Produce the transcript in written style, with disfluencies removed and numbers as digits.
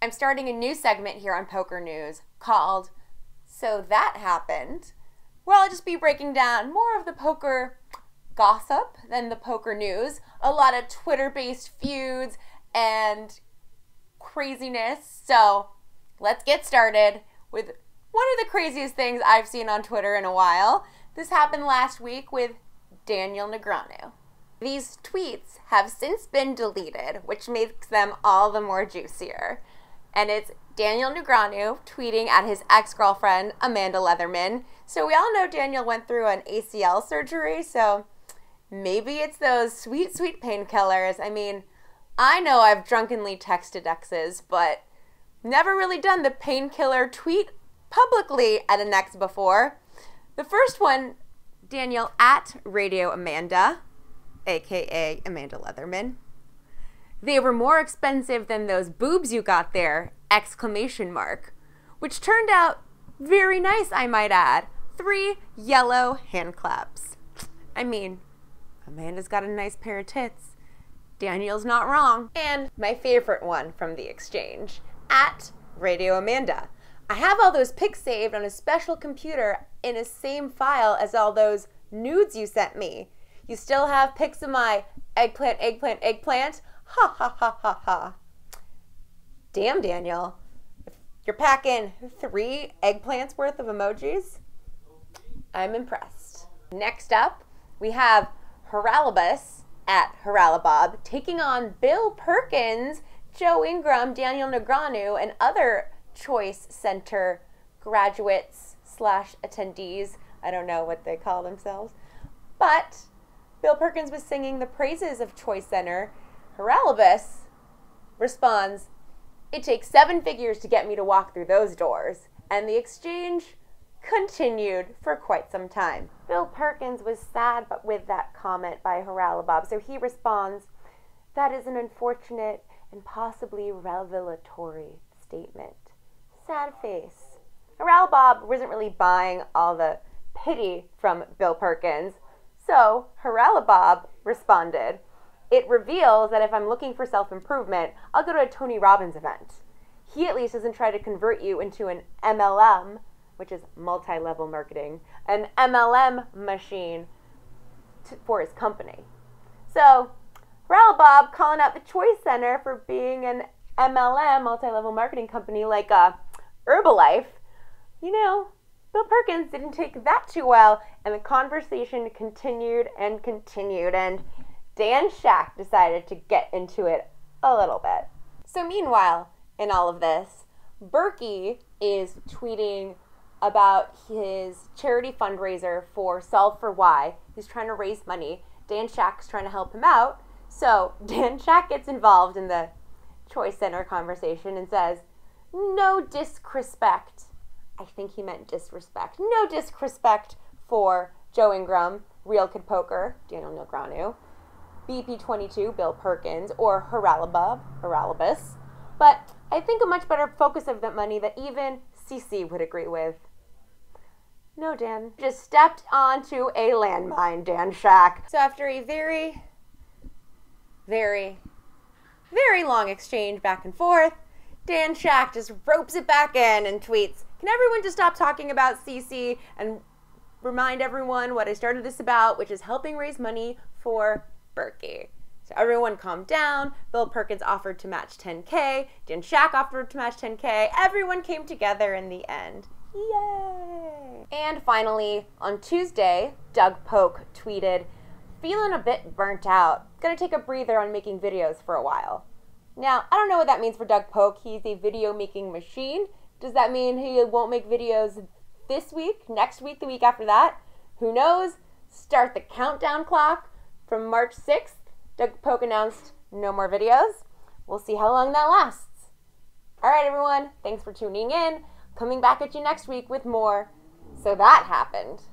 I'm starting a new segment here on Poker News called So That Happened, where I'll just be breaking down more of the poker gossip than the poker news. A lot of Twitter-based feuds and craziness. So let's get started with one of the craziest things I've seen on Twitter in a while. This happened last week with Daniel Negreanu. These tweets have since been deleted, which makes them all the more juicier. And it's Daniel Negreanu tweeting at his ex-girlfriend, Amanda Leatherman. So we all know Daniel went through an ACL surgery, so maybe it's those sweet, sweet painkillers. I mean, I know I've drunkenly texted exes, but never really done the painkiller tweet publicly at an ex before. The first one, Daniel at Radio Amanda, aka Amanda Leatherman. They were more expensive than those boobs you got there, exclamation mark. Which turned out very nice, I might add. 3 yellow hand claps. I mean, Amanda's got a nice pair of tits. Daniel's not wrong. And my favorite one from the exchange, at Radio Amanda. I have all those pics saved on a special computer in a same file as all those nudes you sent me. You still have pics of my eggplant, eggplant, eggplant? Ha ha ha ha ha. Damn, Daniel. If you're packing 3 eggplants worth of emojis, I'm impressed. Next up, we have Haralabus at Haralabob taking on Bill Perkins, Joe Ingram, Daniel Negreanu, and other Choice Center graduates / attendees. I don't know what they call themselves. But Bill Perkins was singing the praises of Choice Center. Haralabus responds, "It takes 7 figures to get me to walk through those doors." And the exchange continued for quite some time. Bill Perkins was sad with that comment by Haralabob, so he responds, "That is an unfortunate and possibly revelatory statement." Sad face. Haralabob wasn't really buying all the pity from Bill Perkins, so Haralabob responded, "It reveals that if I'm looking for self-improvement, I'll go to a Tony Robbins event. He at least doesn't try to convert you into an MLM, which is multi-level marketing, an MLM machine for his company." So, Haralabob calling out the Choice Center for being an MLM, multi-level marketing company like Herbalife. You know, Bill Perkins didn't take that too well, and the conversation continued and continued, and Dan Shack decided to get into it a little bit. So meanwhile, in all of this, Berkey is tweeting about his charity fundraiser for Solve for Why. He's trying to raise money. Dan Shack's trying to help him out. So Dan Shack gets involved in the Choice Center conversation and says, "No disrespect." I think he meant disrespect. "No disrespect for Joe Ingram, Real Kid Poker, Daniel Negreanu, BP22, Bill Perkins, or Haralabus. But I think a much better focus of that money that even CC would agree with." No, Dan. Just stepped onto a landmine, Dan Shack. So after a very, very, very long exchange back and forth, Dan Shack just ropes it back in and tweets, "Can everyone just stop talking about CC and remind everyone what I started this about, which is helping raise money for Berkey." So everyone calmed down. Bill Perkins offered to match 10K. Dan Shack offered to match 10K. Everyone came together in the end. Yay! And finally, on Tuesday, Doug Polk tweeted, "Feeling a bit burnt out. Gonna take a breather on making videos for a while." Now, I don't know what that means for Doug Polk. He's a video making machine. Does that mean he won't make videos this week, next week, the week after that? Who knows? Start the countdown clock. From March 6th, Doug Polk announced no more videos. We'll see how long that lasts. All right, everyone. Thanks for tuning in. Coming back at you next week with more So That Happened.